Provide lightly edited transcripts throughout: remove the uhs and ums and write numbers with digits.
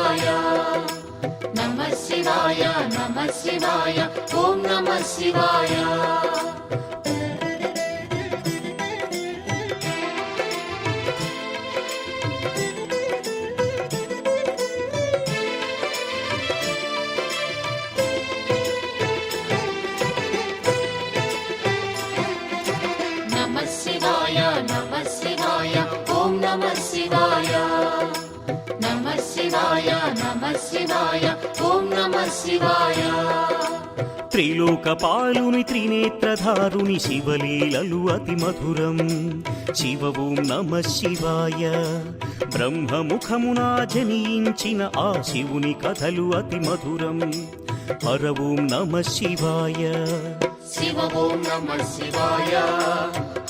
శివాయ నమః శివాయ నమః శివాయ ఓం నమః శివాయ నమః శివాయ నమః శివాయ నమః శివాయ ఓం నమః శివాయ త్రిలోకపాలుని త్రినేత్రధారుని శివలీలలు అతి మధురం శివ ఓం నమః శివాయ బ్రహ్మముఖమున జనించిన ఆ శివుని కథలు అతి మధురం హర ఓం నమః శివాయ శివ ఓం నమః శివాయ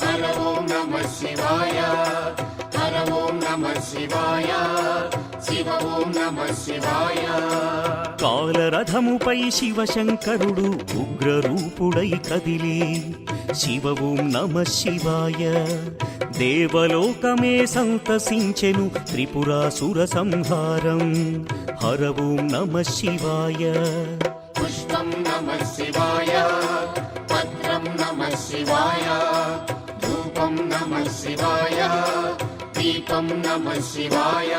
హర ఓం నమః శివాయ హర ఓం నమః శివాయ శివ ఓం నమః శివాయ కాలరథముపై శివశంకరుడు ఉగ్రరూపుడై కదిలి శివ ఓం నమః శివాయ దేవలోకమే సంతసించెను త్రిపురాసుర సంహారం హర ఓం నమః శివాయ పుష్పం నమః శివాయ పత్రం నమః శివాయ ధూపం నమః శివాయ దీపం నమః శివాయ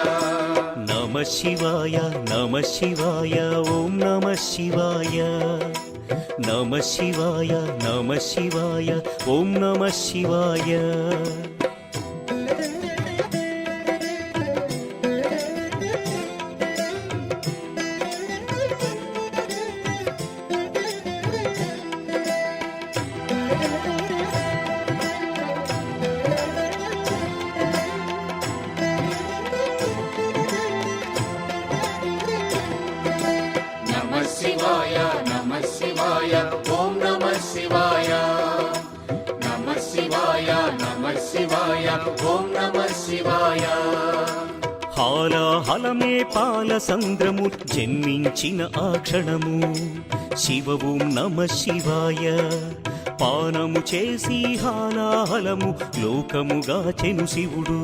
నమః శివాయ నమః శివాయ ఓం నమః శివాయ నమః శివాయ నమః శివాయ ఓం నమః శివాయ ఓం నమః శివాయ నమః శివాయ నమః శివాయ ఓం నమః శివాయ హాలాహలమే పాల సంద్రము జన్మించిన ఆ క్షణము శివ ఓం నమః శివాయ పానము చేసి హాలాహలము లోకముగా చెను శివుడు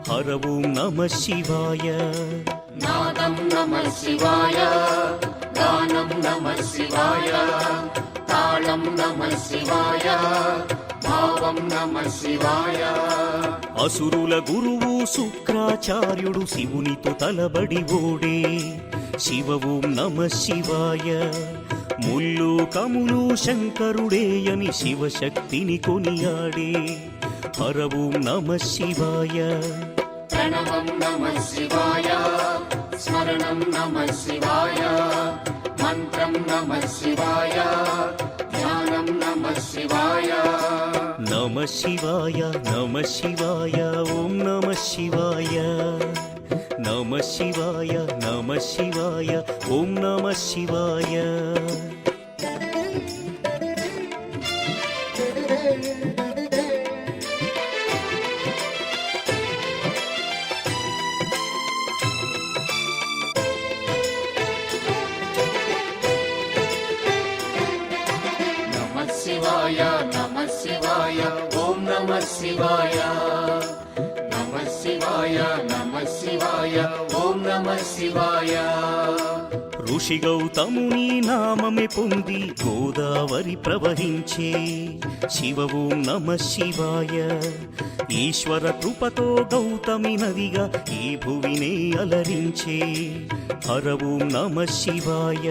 హర ఓం నమః శివాయ నాదం నమః శివాయ గానం నమః శివాయ తాళం నమః శివాయ భావం నమః శివాయ అసురుల గురువు శుక్రాచార్యుడు శివునితో తలబడి ఓడే శివ ఓం నమః శివాయ ముల్లోకములు శంకరుడేయని శివశక్తిని కొనియాడే హర ఓం నమః శివాయ ప్రణవం నమః శివాయ స్మరణం నమః శివాయ మంత్రం నమః శివాయ ధ్యానం నమః శివాయ నమః శివాయ నమః శివాయ ఓం నమః శివాయ నమః శివాయ నమః శివాయ ఓం నమః శివాయ శివాయ నమః శివాయ ఓం నమః శివాయ నమః శివాయ నమః శివాయ ఓం నమః శివాయ ఋషి గౌతముని నామమే పొంది గోదావరి ప్రవహించే శివ ఓం నమః శివాయ ఈశ్వర కృపతో గౌతమి నదిగా ఈ భువినే అలరించే హర ఓం నమః శివాయ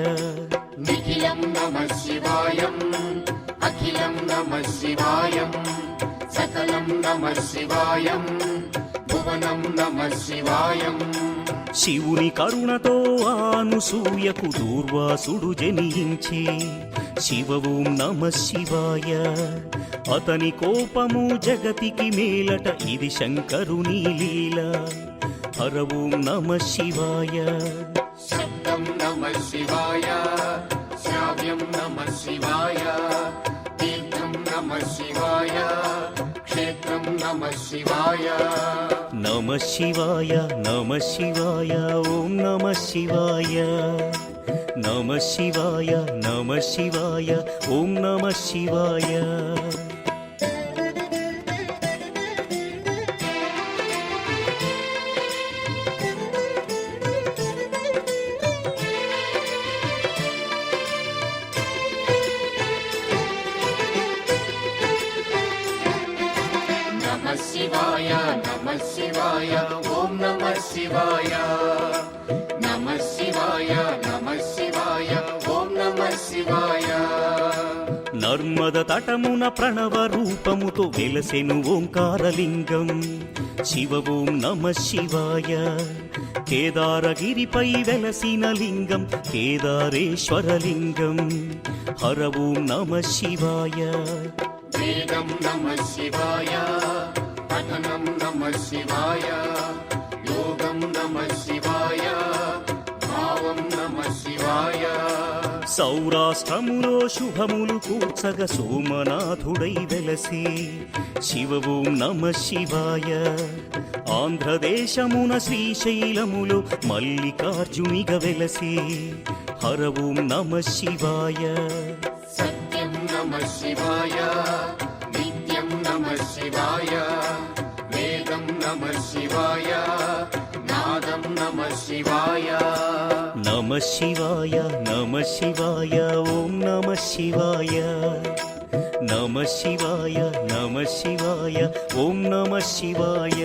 నిఖిలం నమః శివాయం అఖిలం నమః శివాయం సకలం నమః శివాయం భువనం నమః శివాయం శివుని కరుణతో అనసూయకు దూర్వాసుడు జనించే శివ ఓం నమః శివాయ అతని కోపము జగతికి మేలట ఇది శంకరుని లీల హర ఓం నమః శివాయ శబ్దం నమః శివాయ శ్రావ్యం నమః శివాయ తీర్థం నమః శివాయ క్షేత్రం నమః శివాయ నమః శివాయ నమః శివాయ ఓం నమః శివాయ నమః శివాయ నమః శివాయ ఓం నమః శివాయ శివాయ నమః శివాయ ఓం నమః శివాయ. నర్మద తటమున ప్రణవ రూపముతో వెలసెను ఓంకారలింగం శివ ఓం నమః శివాయ. కేదారగిరిపై వెలసిన లింగం కేదారేశ్వరలింగం హర ఓం నమః శివాయ. వేదం నమః శివాయ పఠనం నమః శివాయ యోగం నమః శివాయ భావం నమః శివాయ. సౌరాష్ట్రములో శుభములు కూర్చగ సోమనాథుడై వెలసి శివ ఓం నమః శివాయ. ఆంధ్రదేశమున శ్రీశైలములో మల్లికార్జునిగ వెలసి హర ఓం నమః శివాయ. సత్యం నమః శివాయ నిత్యం నమః శివాయ వేదం నమః శివాయ నాదం నమః శివాయ. నమః శివాయ నమః శివాయ ఓం నమః శివాయ. నమః శివాయ నమః శివాయ ఓం నమః శివాయ.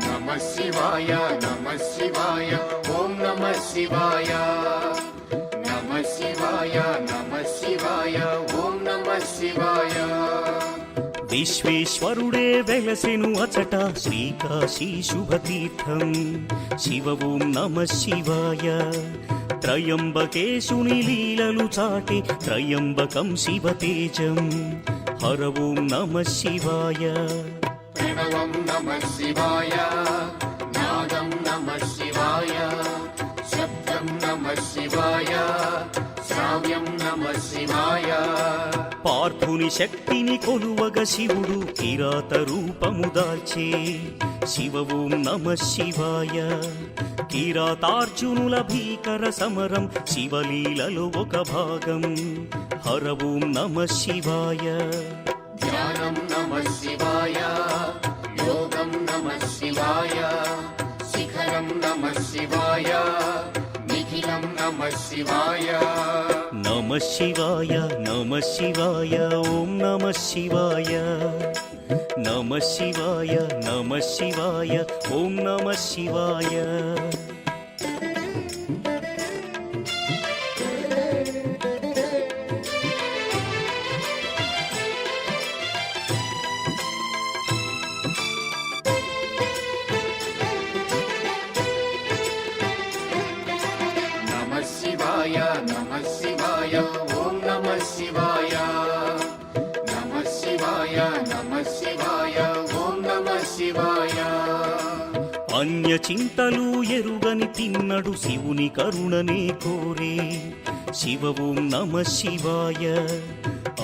నమః శివాయ నమః శివాయ ఓం నమః శివాయ. నమః శివాయ నమః శివాయ ఓం నమః శివాయ. విశ్వేశ్వరుడే వెలసెను అచట శ్రీకాశీ శుభతీర్థం శివ ఓం నమః శివాయ. త్రయంబకేశుని లీలలు చాటి త్రయంబకం శివతేజం హర ఓం నమః శివాయ. ప్రణవం నమః శివాయ నాదం నమః శివాయ శబ్దం నమః శివాయ శ్రావ్యం నమః శివాయ. పార్థుని శక్తిని కొలువగ శివుడు కిరాత రూపము దాల్చే శివ ఓం నమః శివాయ. కిరాతార్జునుల భీకర సమరం శివలీలలో ఒక భాగం హర ఓం నమః శివాయ. ధ్యానం నమః శివాయ యోగం నమః శివాయ శిఖరం నమః శివాయ నిఖిలం నమః శివాయ. నమః శివాయ నమః శివాయ ఓం నమః శివాయ. నమః శివాయ నమః శివాయ ఓం నమః శివాయ. నమః శివాయ నమః శివాయ ఓం నమః శివాయ. నమః శివాయ నమః శివాయ ఓం నమః శివాయ. అన్య చింతలు ఎరుగని తిన్నడు శివుని కరుణనే కోరే శివ ఓం నమః శివాయ.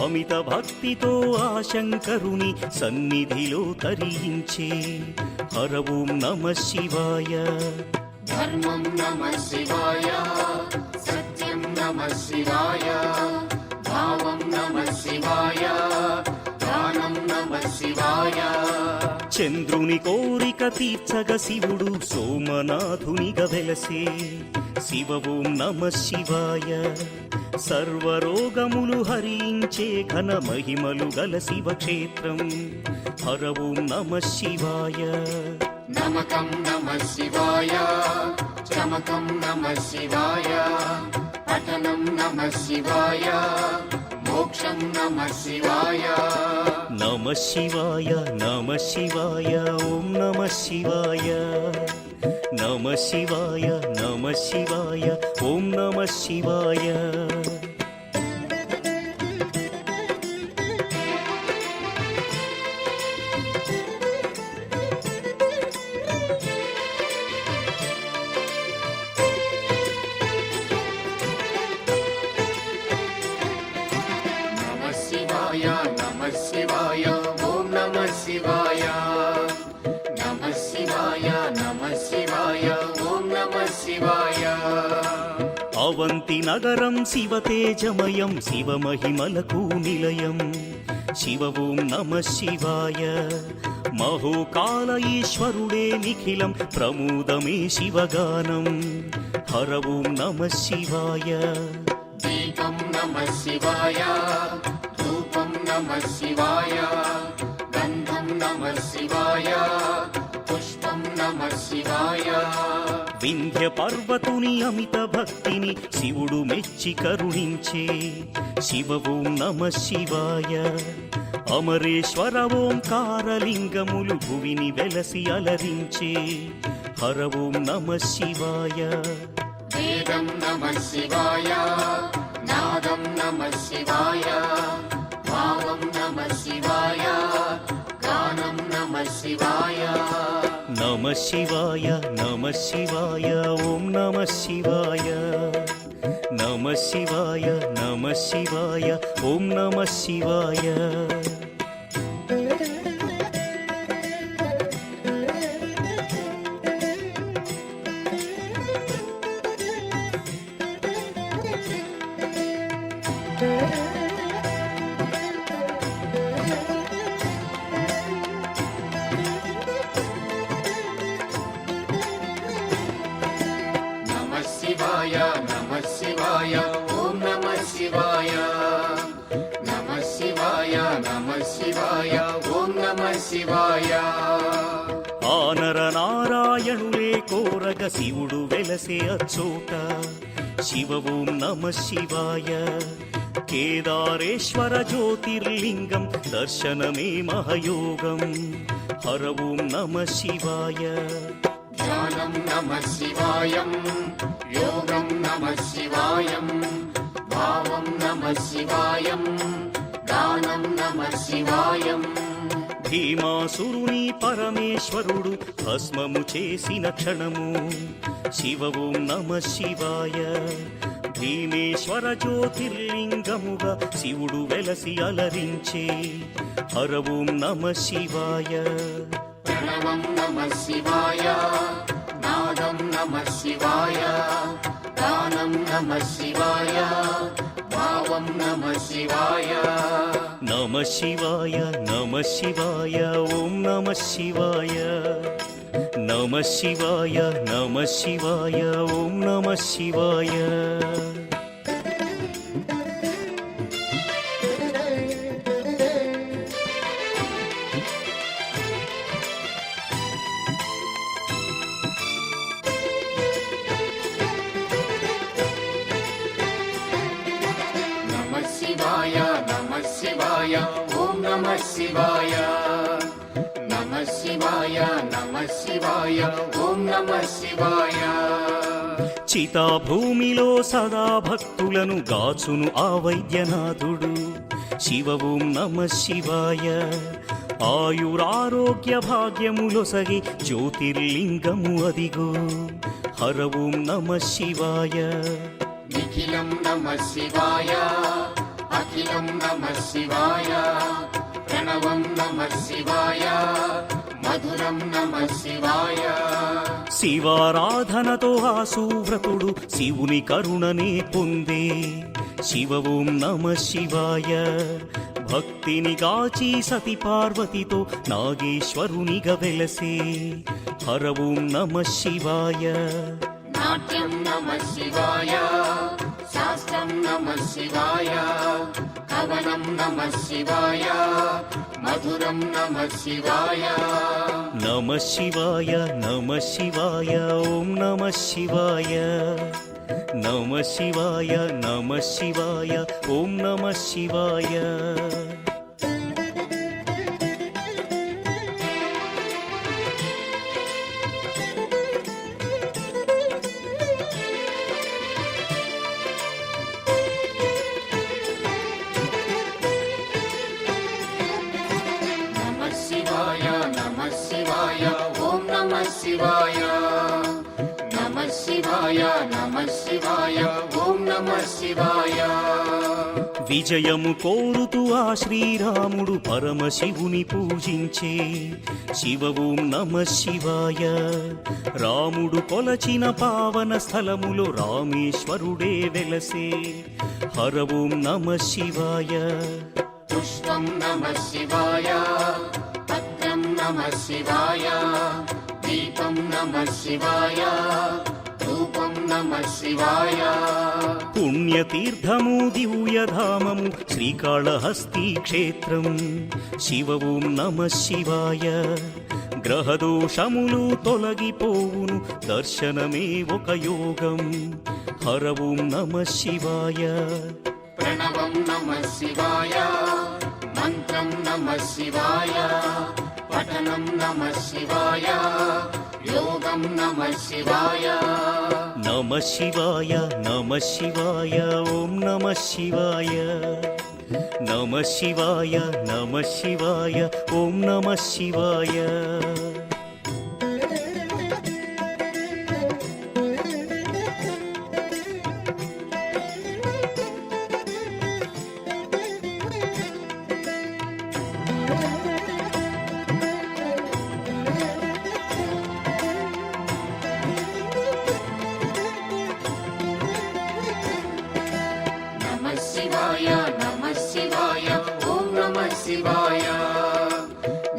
అమిత భక్తితో ఆ శంకరుని సన్నిధిలో తరించే హర ఓం నమః శివాయ. ధర్మం నమః శివాయ సత్యం నమః శివాయ భావం నమః శివాయ దానం నమః శివాయ. చంద్రుని కోరిక తీర్చగ శివుడు సోమనాథునిగా వెలసే శివ ఓం నమః శివాయ. సర్వరోగములు హరించే ఘన మహిమలు గల శివక్షేత్రం హర ఓం నమః శివాయ. నమకం నమః శివాయ చమకం నమః శివాయ పఠనం నమః శివాయ మోక్షం నమః శివాయ. నమః శివాయ నమః శివాయ ఓం నమః శివాయ. నమః శివాయ నమః శివాయ ఓం నమః శివాయ. నమః శివాయ నమః శివాయ ఓం నమః శివాయ. నమః శివాయ నమః శివాయ ఓం నమః శివాయ. అవంతి నగరం శివతేజమయం శివమహిమలకు నిలయం శివ ఓం నమ శివాయ మహోకాల ఈశ్వరుడే నిఖిలం ప్రమోదమే శివగానం హర ఓం నమ శివాయ దీపం నమః శివాయ ధూపం నమః శివాయ గంధం నమః శివాయ పుష్పం నమః శివాయ వింధ్య పర్వతుని అమిత భక్తిని శివుడు మెచ్చి కరుణించే శివ ఓం నమ శివాయ అమరేశ్వర ఓంకారలింగములు భువిని వెలసి అలరించే హర ఓం నమ శివాయ వేదం నమః శివాయ నాదం నమః శివాయ భావం నమః శివాయ గానం నమః శివాయ నమ శివాయ నమ శివాయ ఓం నమ శివాయ నమ శివాయ నమ శివాయ ఓం నమ శివాయ నమః శివాయ నమః శివాయ ఓం నమః శివాయ నమః శివాయ నమః శివాయ ఓం నమః శివాయ ఆనర నారాయణులే కోరగ శివుడు వెలసే అచ్చోట శివ ఓం నమ శివాయ కేదారేశ్వర జ్యోతిర్లింగం దర్శనమే మహయోగం హర ఓం నమ శివాయ ధ్యానం నమః శివాయం యోగం నమః శివాయం భావం నమః శివాయం గానం నమః శివాయం భీమాసురుని పరమేశ్వరుడు భస్మము చేసిన క్షణము శివ ఓం నమ శివాయ భీమేశ్వర జ్యోతిర్లింగముగా శివుడు వెలసి అలరించే హర ఓం నమ శివాయ ప్రణవం నమః శివాయ నాదం నమః శివాయ గానం నమః శివాయ భావం నమః శివాయ నమ శివాయ నమ శివాయ ఓం నమ శివాయ నమ శివాయ నమ శివాయ ఓం నమ శివాయ నమః శివాయ నమః శివాయ ఓం నమః శివాయ నమః శివాయ నమః శివాయ ఓం నమః శివాయ చితాభూమిలో సదా భక్తులను గాచును ఆ వైద్యనాథుడు శివ ఓం నమ శివాయ ఆయురారోగ్య భాగ్యములొసగి జ్యోతిర్లింగము అదిగో హర ఓం నమ శివాయ నిఖిలం నమః శివాయ అఖిలం నమః శివాయ ప్రణవం నమః శివాయ మధురం నమః శివాయ శివారాధనతో ఆ సువ్రతుడు శివుని కరుణనే పొందే శివ ఓం నమ శివాయ భక్తిని గాచి సతి పార్వతితో నాగేశ్వరునిగా వెలసే హర ఓం నమ శివాయ నాట్యం నమః శివాయ శాస్త్రం నమః శివాయ కవనం నమః శివాయ మధురం నమః శివాయ నమ శివాయ నమ శివాయ ఓం నమ శివాయ నమ శివాయ నమ శివాయ ఓం నమ శివాయ నమః శివాయ నమః శివాయ ఓం నమః శివాయ నమః శివాయ నమః శివాయ ఓం నమః శివాయ విజయము కోరుతూ ఆ శ్రీరాముడు పరమశివుని పూజించే శివ ఓం నమ శివాయ. రాముడు కొలచిన పావన స్థలములో రామేశ్వరుడే వెలసే హర ఓం నమ శివాయ. పుష్పం నమః శివాయ, పత్రం నమః శివాయ, దీపం నమః శివాయ, ధూపం నమః శివాయ. పుణ్యతీర్థము దివ్యధామము శ్రీకాళహస్తి క్షేత్రం శివ ఓం నమ శివాయ. గ్రహదోషములు తొలగిపోవును దర్శనమే ఒక యోగం హర ఓం నమ శివాయ. ప్రణవం నమః శివాయ, మంత్రం నమః శివాయ, పఠనం నమః శివాయ, యోగం నమః శివాయ. నమ శివాయ నమ శివాయ ఓం నమ శివాయ. నమ శివాయ నమ శివాయ ఓం నమ శివాయ. నమః శివాయ నమః శివాయ ఓం నమః శివాయ.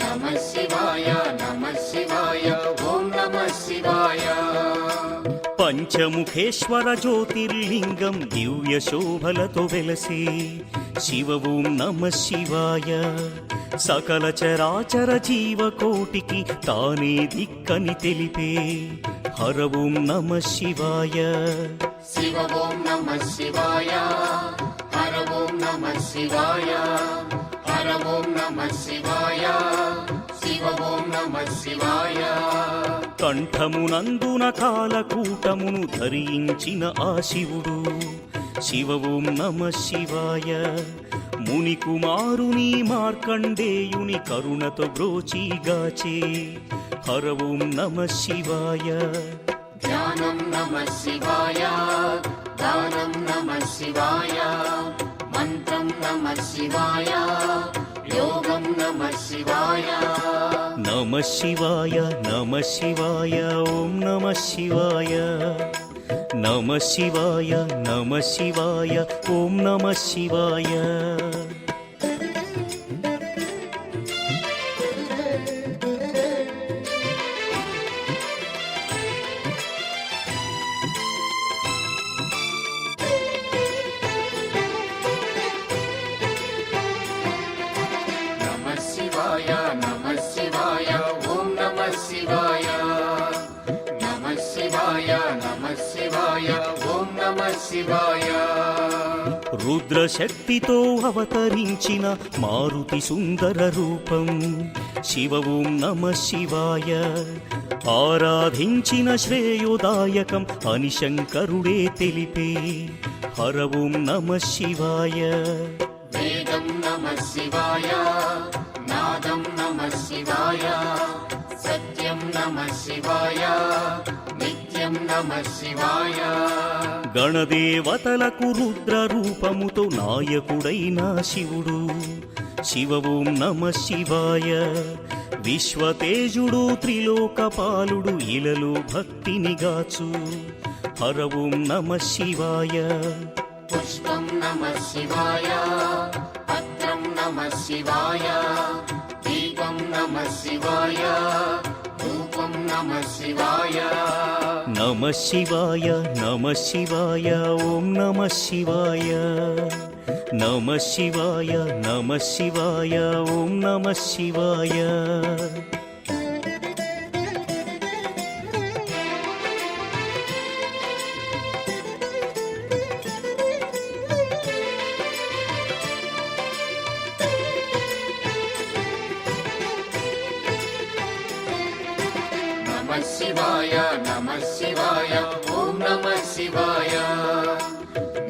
నమః శివాయ నమః శివాయ ఓం నమః శివాయ. పంచముఖేశ్వర జ్యోతిర్లింగం దివ్య శోభలతో వెలసే శివ ఓం నమ శివాయ. సకల చరాచర జీవకోటికి తానే దిక్కని తెలిపే హర ఓం నమ శివాయ. శివ ఓం నమః శివాయ, హర ఓం నమః శివాయ, హర ఓం నమః శివాయ, శివ ఓం నమః శివాయ. కంఠమునందున కాలకూటమును ధరించిన ఆ శివుడు శివ ఓం నమ శివాయ. ముని కుమారుని మార్కండేయుని కరుణతో బ్రోచిగాచే హర ఓం నమ శివాయ. ధ్యానం నమః శివాయ, దానం నమః శివాయ, మంత్రం నమః శివాయ, యోగం నమః శివాయ. నమ శివాయ నమ శివాయ ఓం నమ శివాయ. నమ శివాయ నమ శివాయ ఓం నమ శివాయ. నమః శివాయ నమః శివాయ ఓం నమః శివాయ. నమః శివాయ నమః శివాయ ఓం నమః శివాయ. రుద్రశక్తితో అవతరించిన మారుతి సుందర రూపం శివ ఓం నమ శివాయ. ఆరాధించిన శ్రేయోదాయకం అని శంకరుడే తెలిపే హర ఓం నమ శివాయ. వేదం నమః శివాయ, నాదం నమః శివాయ, సత్యం నమః శివాయ, నిత్యం నమః శివాయ. గణదేవతలకు రుద్ర రూపముతో నాయకుడైన శివుడు శివ ఓం నమ శివాయ. విశ్వతేజుడు త్రిలోకపాలుడు ఇలలో భక్తిని గాచు హర ఓం నమ శివాయ. పుష్పం నమః శివాయ, పత్రం నమః శివాయ, దీపం నమః శివాయ, ధూపం నమః శివాయ. నమ శివాయ నమ శివాయ ఓం నమ శివాయ. నమ శివాయ నమ శివాయ ఓం నమ శివాయ. నమః శివాయ నమః శివాయ ఓం నమః శివాయ.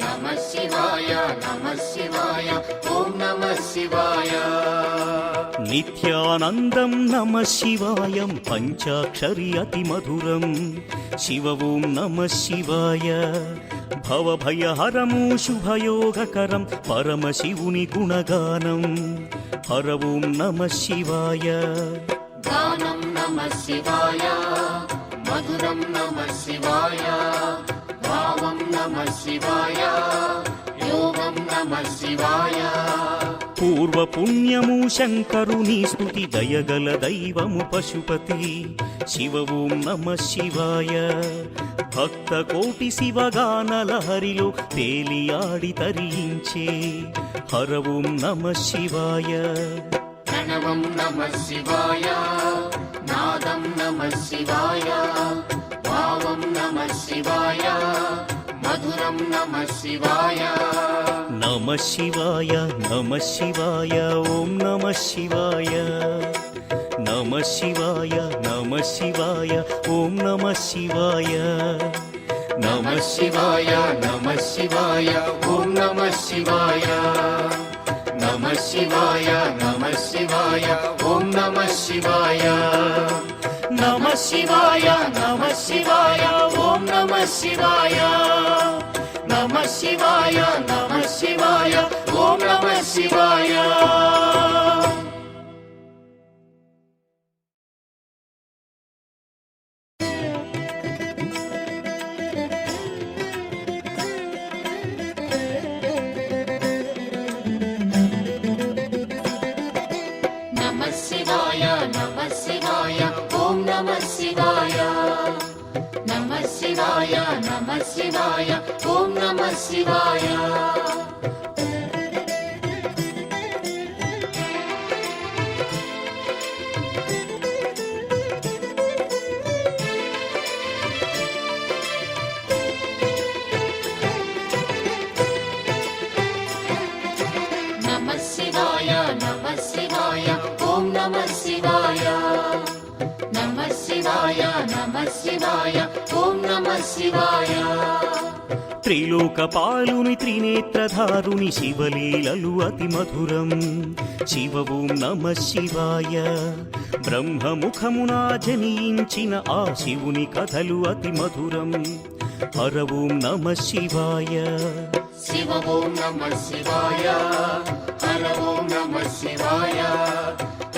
నమః శివాయ నమః శివాయ ఓం నమః శివాయ. నిత్యానందం నమ శివాయం పంచాక్షరి అతి మధురం శివ ఓం నమ శివాయ భవభయహరము శుభయోగకరం పరమశివుని గుణగానం హర ఓం నమ శివాయ గానం నమః శివాయ మధురం నమః శివాయ భావం నమః శివాయ యోగం నమః శివాయ పూర్వపుణ్యము శంకరుని స్తుతి దయగల దైవము పశుపతి శివ ఓం నమ శివాయ భక్త కోటి శివగానల హరిలో తేలియాడి తరించే హర ఓం నమ శివాయ ప్రణవం నమః శివాయ నాదం నమః శివాయ భావం నమః శివాయ మధురం నమః శివాయ నమ శివాయ నమ శివాయ ఓం నమ శివాయ నమ శివాయ నమ శివాయ ఓం నమ శివాయ నమ శివాయ నమ శివాయ ఓం నమ శివాయ నమ శివాయ నమ శివాయ ఓం నమ శివాయ నమ శివాయ నమ శివాయ ఓం నమ శివాయ నమ శివాయ నమ శివాయ ఓం నమ శివాయ నమ శివాయ నమ శివాయ ఓం నమ శివాయ నమ శివాయ నమ శివాయ ఓం నమ శివాయ నమ శివాయ నమ శివాయ ఓం నమ శివాయ నమ శివాయ నమ శివాయ ఓం నమ శివాయ త్రిలోకపాలుని త్రినేత్రధారుని శివలీలలు అతి మధురం శివ ఓం నమ శివాయ బ్రహ్మముఖమున జనించిన ఆ శివుని కథలు అతి మధురం హర ఓం నమ శివాయ శివ ఓం నమ శివాయ హర ఓం నమ శివాయ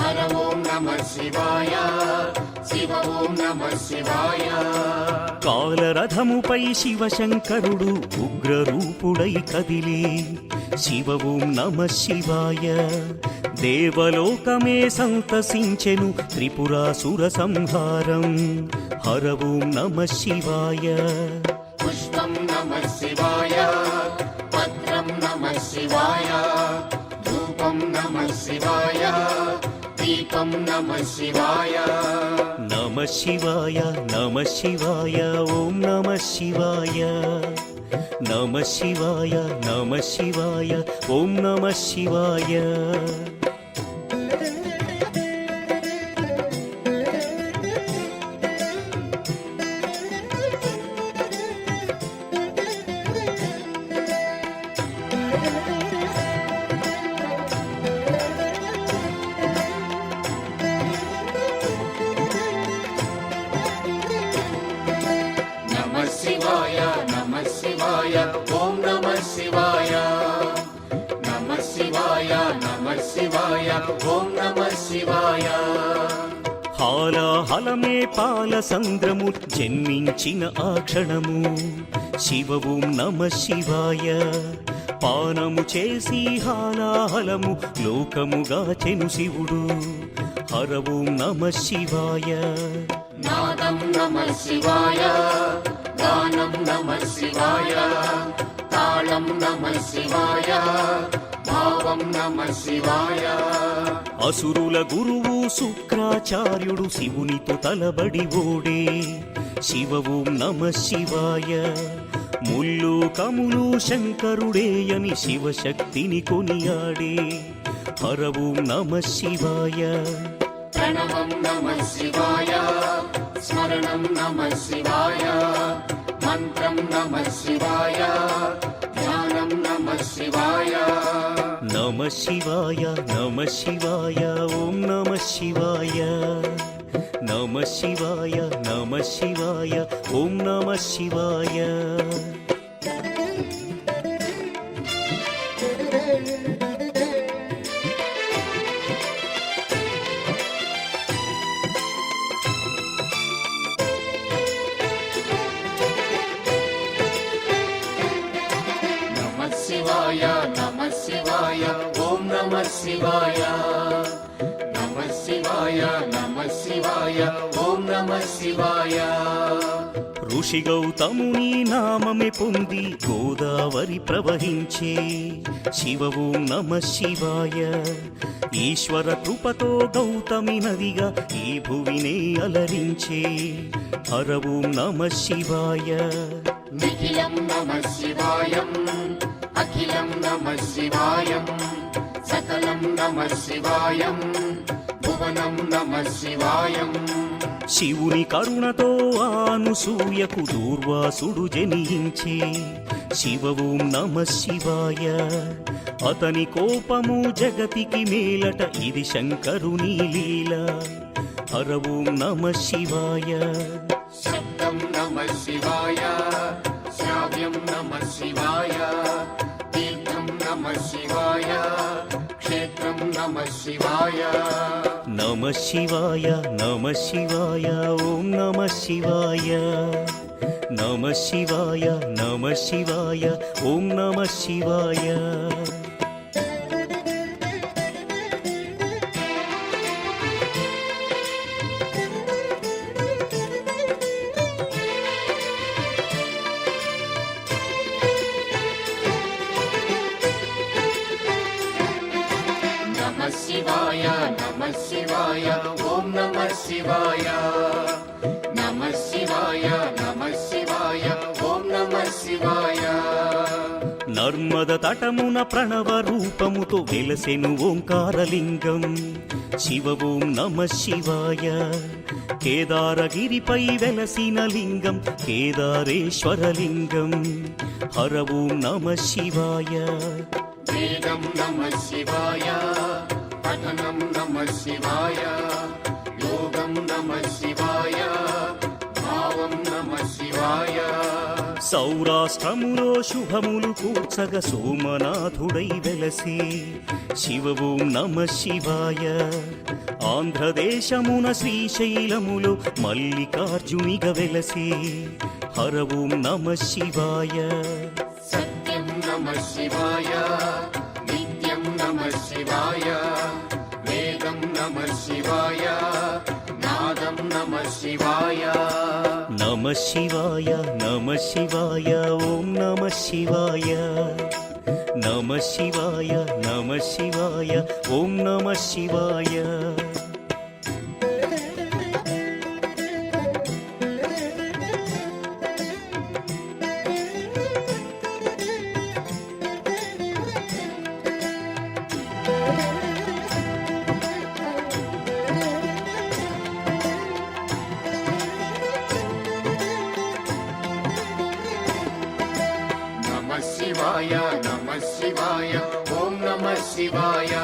హర ఓం నమ శివాయ శివ ఓం నమ శివాయ కాలరథముపై శివశంకరుడు ఉగ్రరూపుడై కదిలి శివ ఓం నమ శివాయ దేవలోకమే సంతసించెను త్రిపురాసుర సంహారం హర ఓం నమ శివాయ పుష్పం నమ శివాయ పత్రం నమ శివాయ ధూపం నమ శివాయ దీపం నమ శివాయ నమ శివాయ నమ శివాయ ఓం నమ శివాయ నమ శివాయ నమ శివాయ ఓం నమ శివాయ నమ శివాయ నమ శివాయ ఓం నమ శివాయ నమ శివాయ నమ శివాయ ఓం నమ శివాయ హాలాహలమే పాల సంద్రము జన్మించిన ఆ క్షణము శివ ఓం నమ శివాయ పానము చేసి హాలాహలము లోకముగా చెను శివుడు హర ఓం నమ శివాయ నాదం నమ శివాయ గానం నమ శివాయ తాళం నమ శివాయ భావం నమ శివాయ అసురుల గురువు శుక్రాచార్యుడు శివునితో తలబడి ఓడే శివ ఓం నమ శివాయ ముల్లు కములు శంకరుడేయని శివశక్తిని కొనియాడే హర ఓం నమ శివాయ ప్రణవం నమ శివాయ స్మరణం నమ శివాయ మంత్రం నమ శివాయ ధ్యానం నమ శివాయ నమ శివాయ నమ శివాయ ఓం నమ శివాయ నమ శివాయ నమ శివాయ ఓం నమ శివాయ శివాయ నమ శివాయ ఓం నమ శివాయ నమ శివాయ నమ శివాయ ఓం నమ శివాయ ఋషి గౌతముని నామమే పొంది గోదావరి ప్రవహించే శివ ఓం నమ శివాయ ఈశ్వర కృపతో గౌతమి నదిగా ఈ భువినే అలరించే హర ఓం నమ శివాయ నిఖిలం నమ శివాయం అఖిలం నమ శివాయం సకలం నమ శివాయం భువనం నమ శివాయం శివుని కరుణతో ఆనుసూయకు దూర్వాసుడు జనించే శివ ఓం నమ శివాయ అతని కోపము జగతికి మేలట ఇది శంకరుని లీల హర ఓం నమ శివాయ శబ్దం నమ శివాయ శ్రావ్యం నమ శివాయ తీర్థం నమ శివాయ క్షేత్రం నమ శివాయ నమ శివాయ నమ శివాయ ఓం నమ శివాయ నమ శివాయ నమ శివాయ ఓం నమ శివాయ నమ శివాయ నమ శివాయ ఓం నమ శివాయ నమ శివాయ నమ శివాయ ఓం నమ శివాయ నర్మద తటమున ప్రణవ రూపముతో వెలసెను ఓంకారలింగం శివ ఓం నమ శివాయ కేదారగిరిపై వెలసిన లింగం కేదారేశ్వరలింగం హర ఓం నమ శివాయ వేదం నమ శివాయ పఠనం నమ శివాయ యోగం నమ శివాయ భావం నమ శివాయ సౌరాష్ట్రములో శుభములు కూర్చగ సోమనాథుడై వెలసి శివ ఓం నమ శివాయ ఆంధ్రదేశమున శ్రీశైలములో మల్లికార్జునిగా వెలసి హర ఓం నమ శివాయ సత్యం నమ శివాయ నిత్యం నమ శివాయ వేదం నమ శివాయ నాదం నమ శివాయ నమ శివాయ నమ శివాయ ఓం నమ శివాయ నమ శివాయ నమ శివాయ ఓం నమ శివాయ నమ శివాయ నమ శివాయ ఓం నమ శివాయ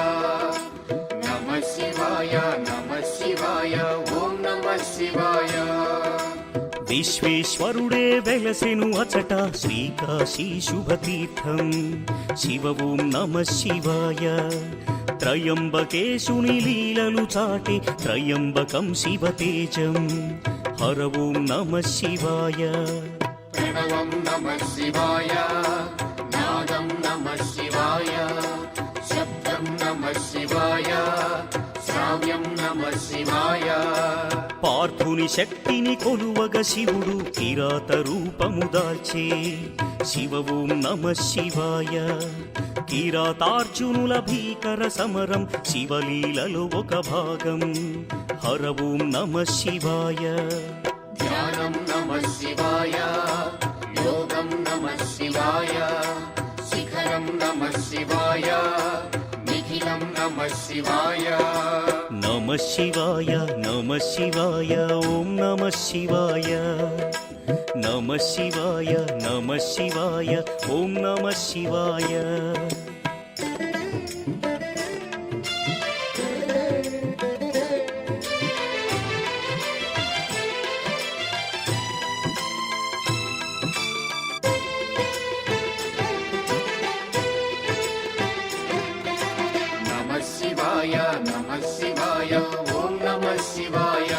నమ శివాయ నమ శివాయ ఓం నమ శివాయ విశ్వేశ్వరుడే వెలసెను అచట శ్రీకాశీ శుభతీర్థం శివ ఓం నమ శివాయ త్రయంబకేశుని లీలలు చాటి త్రయంబకం శివతేజం హర ఓం నమ శివాయ ప్రణవం నమ శివాయ నాదం నమ శివాయ శబ్దం నమ శివాయ శ్రావ్యం నమ శివాయ పార్థుని శక్తిని కొలువగ శివుడు కిరాత రూపము దాల్చే శివ ఓం నమ శివాయ కిరాతార్జునుల భీకర సమరం శివలీలలో ఒక భాగం హర ఓం నమ శివాయ ధ్యానం నమ శివాయ యోగం నమ శివాయ శిఖరం నమ శివాయ నిఖిలం నమ శివాయ నమ శివాయ నమ శివాయ ఓం నమ శివాయ నమ శివాయ నమ శివాయ ఓం నమ శివాయ నమ శివాయ నమ శివాయ ఓం నమ శివాయ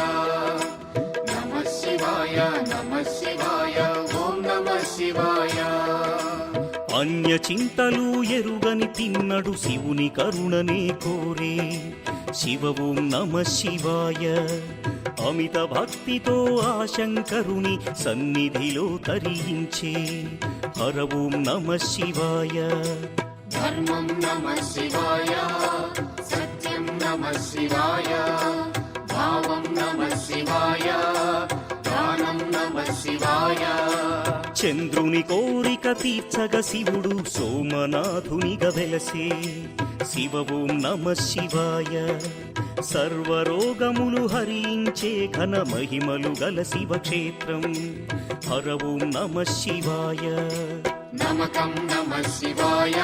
నమ శివాయ నమ శివాయ ఓం నమ శివాయ అన్య చింతలు ఎరుగని తిన్నడు శివుని కరుణనే కోరే శివ ఓం నమ శివాయ అమిత భక్తితో ఆ శంకరుని సన్నిధిలో తరించే హర ఓం నమ శివాయ ధర్మం నమ శివాయ సత్యం నమ శివాయ భావం నమ శివాయ దానం నమ శివాయ చంద్రుని కోరిక తీర్చగ శివుడు సోమనాథునిగా వెలసే శివ ఓం నమ శివాయ సర్వరోగములు హరించే ఘన మహిమలు గల శివక్షేత్రం హర ఓం నమ శివాయ నమకం నమ శివాయ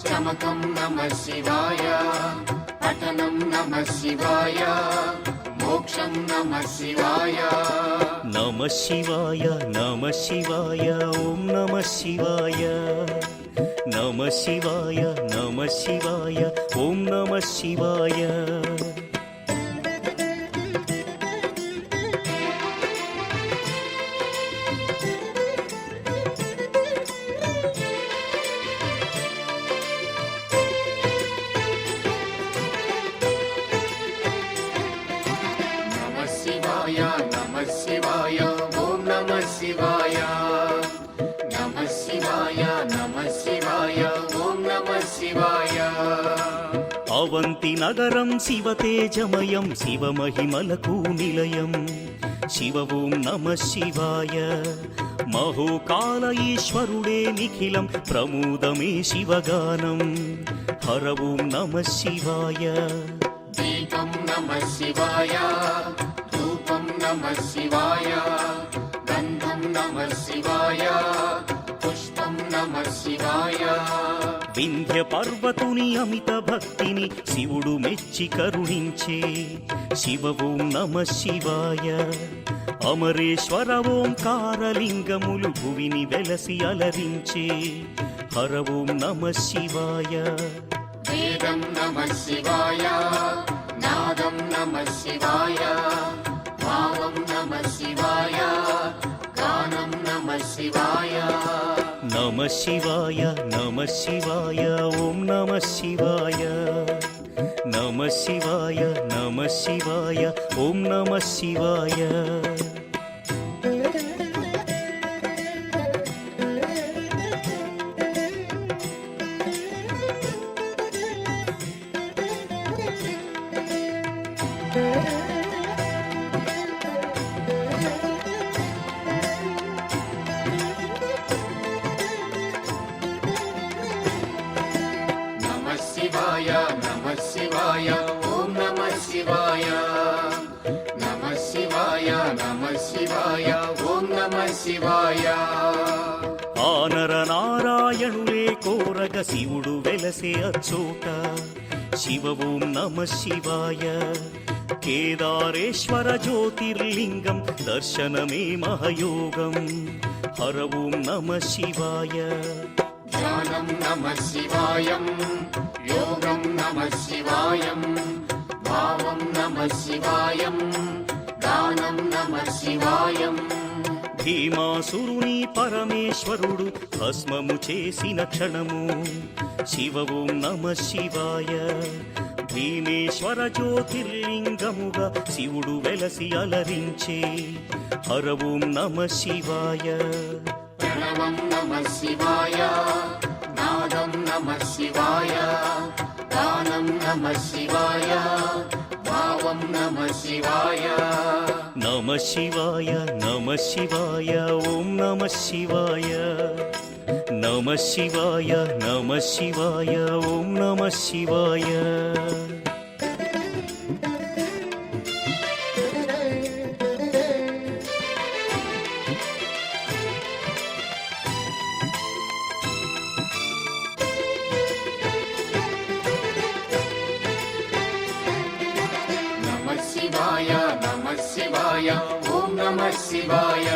చమకం నమ శివాయ పఠనం నమ శివాయ మోక్షం నమ శివాయ నమ శివాయ నమ శివాయ ఓం నమ శివాయ నమ శివాయ నమ శివాయ ఓం నమ శివాయ నమ శివాయ నమ శివాయ ఓం నమ శివాయ నమ శివాయ నమ శివాయ ఓం నమ శివాయ అవంతి నగరం శివ తేజమయం శివ మహిమలకు నిలయం శివ ఓం నమ శివాయ మహోకాల ఈశ్వరుడే నిఖిలం ప్రమోదమే శివగానం హర ఓం నమ శివాయ దీపం నమ శివాయ ధూపం నమ శివాయ గంధం నమ శివాయ పుష్పం నమ శివాయ వింధ్య పర్వతుని అమిత భక్తిని శివుడు మెచ్చి కరుణించే శివ ఓం నమ శివాయ అమరేశ్వర ఓంకారలింగములు భువిని వెలసి అలరించే హర ఓం నమ శివాయ వేదం నమ శివాయ నాదం నమ శివాయ భావం నమ శివాయ గానం నమ శివాయ నమ శివాయ నమ శివాయ ఓం నమ శివాయ నమ శివాయ నమ శివాయ ఓం నమ శివాయ నమ శివాయ నమ శివాయ ఓం నమ శివాయ నమ శివాయ నమ శివాయ ఓం నమ శివాయ ఆనర నారాయణులే కోరగ శివుడు వెలసే అచ్చోట శివ ఓం నమ శివాయ కేదారేశ్వర జ్యోతిర్లింగం దర్శనమే మహయోగం హర ఓం నమ శివాయ ధ్యానం నమ శివాయం యోగం నమ శివాయం భావం నమ శివాయం దానం నమ శివాయం భీమాసురుని పరమేశ్వరుడు భస్మము చేసిన క్షణము శివ ఓం నమ శివాయ భీమేశ్వర జ్యోతిర్లింగముగా శివుడు వెలసి అలరించే హర ఓం నమ శివాయ ప్రణవం నమ శివాయ నాదం నమ శివాయ గానం నమ శివాయ భావం నమ శివాయ నమ శివాయ నమ శివాయ ఓం నమ శివాయ నమ శివాయ నమ శివాయ ఓం నమ శివాయ శివాయ నమ శివాయ ఓం నమ శివాయ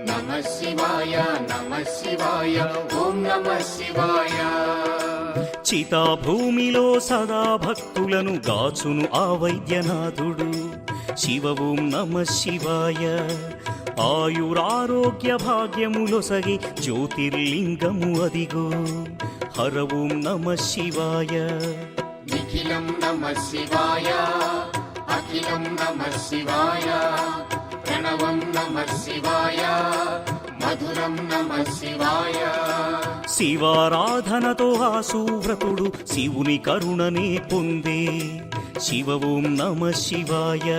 నమ శివాయ నమ శివాయ ఓం నమ శివాయ చితాభూమిలో సదా భక్తులను గాచును ఆ వైద్యనాథుడు శివ ఓం నమ శివాయ ఆయురారోగ్య భాగ్యములొసగి జ్యోతిర్లింగము అదిగో హర ఓం నమ శివాయ నిఖిలం నమ శివాయ అఖిలం నమ శివాయ ప్రణవం నమ శివాయ మధురం నమ శివాయ శివారాధనతో ఆ సువ్రతుడు శివుని కరుణనే పొందే శివ ఓం నమ శివాయ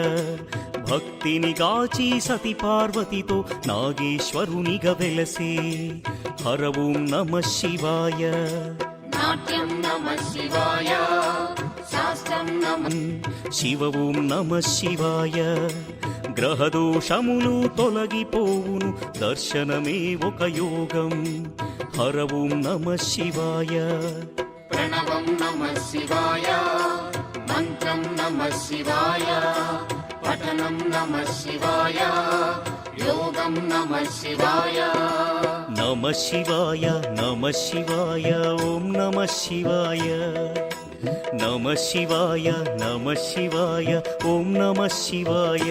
భక్తిని గాచి సతి పార్వతితో నాగేశ్వరునిగా వెలసే హర ఓం నమ శివాయ నాట్యం నమ శివాయ శాస్త్రం నమ శివ ఓం నమ శివాయ గ్రహదోషములు తొలగిపోవును దర్శనమే ఒక యోగం హర ఓం నమ శివాయ ప్రణవం నమ శివాయ మంత్రం నమ శివాయ పఠనం నమ శివాయ యోగం నమ శివాయ నమ శివాయ నమ శివాయ ఓం నమ శివాయ నమ శివాయ నమ శివాయ ఓం నమ శివాయ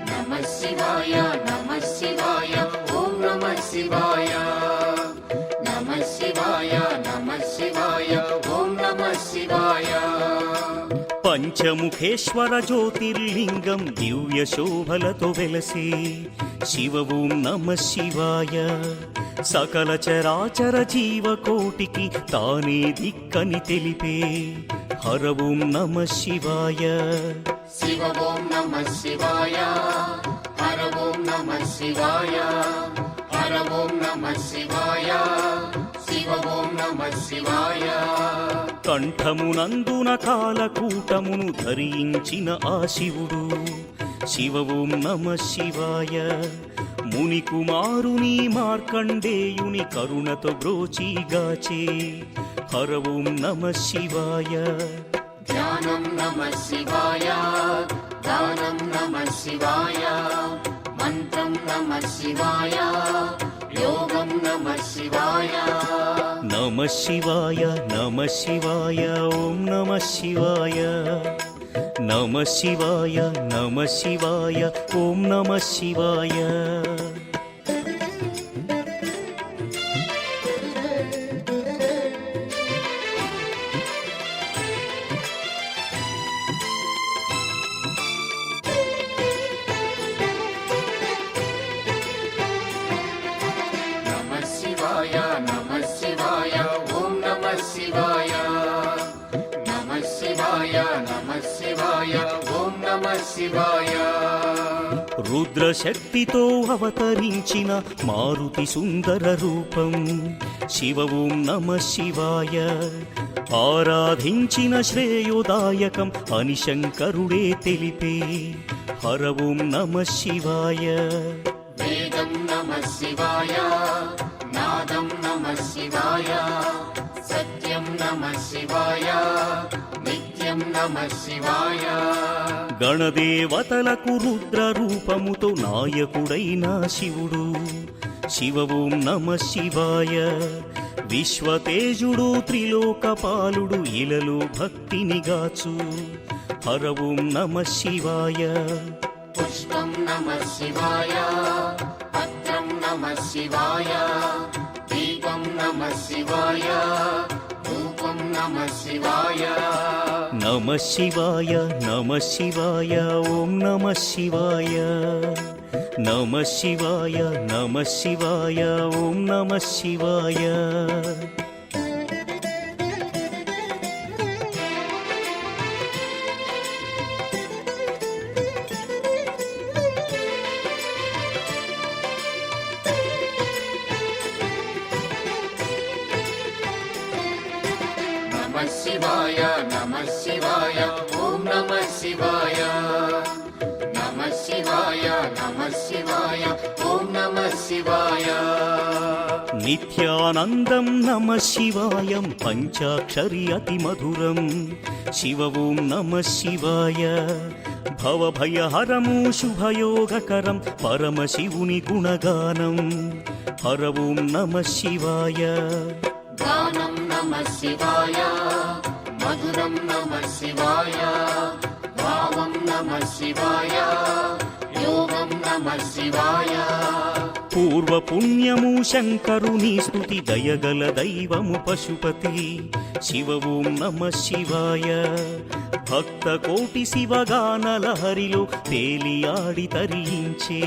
నమ శివాయ నమ శివాయ ఓం నమ శివాయ నమ శివాయ నమ శివాయ ఓం నమ శివాయ పంచముఖేశ్వర జ్యోతిర్లింగం దివ్య శోభలతో వెలసే శివ ఓం నమ శివాయ సకల చరాచర జీవకోటికి తానే దిక్కని తెలిపే హర ఓం నమ శివాయ శివ ఓం నమ శివాయ హర ఓం నమ శివాయ హర ఓం నమ శివాయ శివ ఓం నమ శివాయ కంఠమునందున కాలకూటమును ధరించిన ఆ శివుడు శివ ఓం నమ శివాయ ముని కుమారుని మార్కండేయుని కరుణతో బ్రోచిగాచే హర ఓం నమ శివాయ ధ్యానం నమ శివాయ దానం నమ శివాయ మంత్రం నమ శివాయ యోగం నమ శివాయ నమ శివాయ నమ శివాయ ఓం నమ శివాయ నమ శివాయ నమ శివాయ ఓం నమ శివాయ నమ శివాయ నమ శివాయ ఓం నమ శివాయ నమ శివాయ నమ శివాయ ఓం నమ శివాయ రుద్రశక్తితో అవతరించిన మారుతి సుందర రూపం శివ ఓం నమ శివాయ ఆరాధించిన శ్రేయోదాయకం అని శంకరుడే తెలిపే హర ఓం నమ శివాయ వేదం నమ శివాయ నాదం నమ శివాయ సత్యం నమ శివాయ నిత్యం నమ శివాయ గణదేవతలకు రుద్ర రూపముతో నాయకుడైన శివుడు శివ ఓం నమ శివాయ విశ్వతేజుడు త్రిలోకపాలుడు ఇలలో భక్తిని గాచు హర ఓం నమ శివాయ పుష్పం నమ శివాయ పత్రం నమ శివాయ దీపం నమ శివాయ ధూపం నమ శివాయ నమ శివాయ నమ శివాయ ఓం నమ శివాయ నమ శివాయ నమ శివాయ ఓం నమ శివాయ శివాయ నమ శివాయ ఓం నమ శివాయ నమ శివాయ నమ శివాయ ఓం నమ శివాయ నిత్యానందం నమ శివాయం పంచాక్షరి అతి మధురం శివ ఓం నమ శివాయ భవభయహరము శుభయోగకరం పరమశివుని గుణగానం హర ఓం నమ శివాయ గానం నమ శివాయ మధురం నమ శివాయ భావం నమ శివాయ యోగం నమ శివాయ పూర్వ పుణ్యము శంకరుని స్తుతి దయగల దైవము పశుపతి శివ ఓం నమ శివాయ భక్త కోటి శివగానల హరిలో తేలియాడి తరించే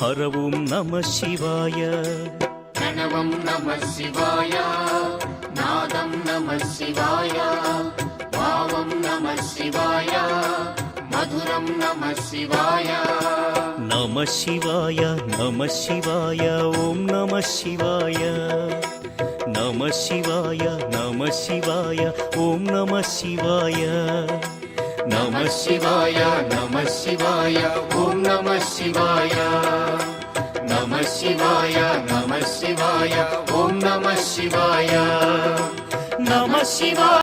హర ఓం నమ శివాయ ప్రణవం నమ శివాయ నాదం నమ శివాయ భావం నమ శివాయ మధురం నమ శివాయ నమ శివాయ నమ శివాయ ఓం నమ శివాయ నమ శివాయ నమ శివాయ ఓం నమ శివాయ నమ శివాయ నమ శివాయ ఓం నమ శివాయ నమ శివాయ నమ శివాయ ఓం నమ శివాయ నమ శివాయ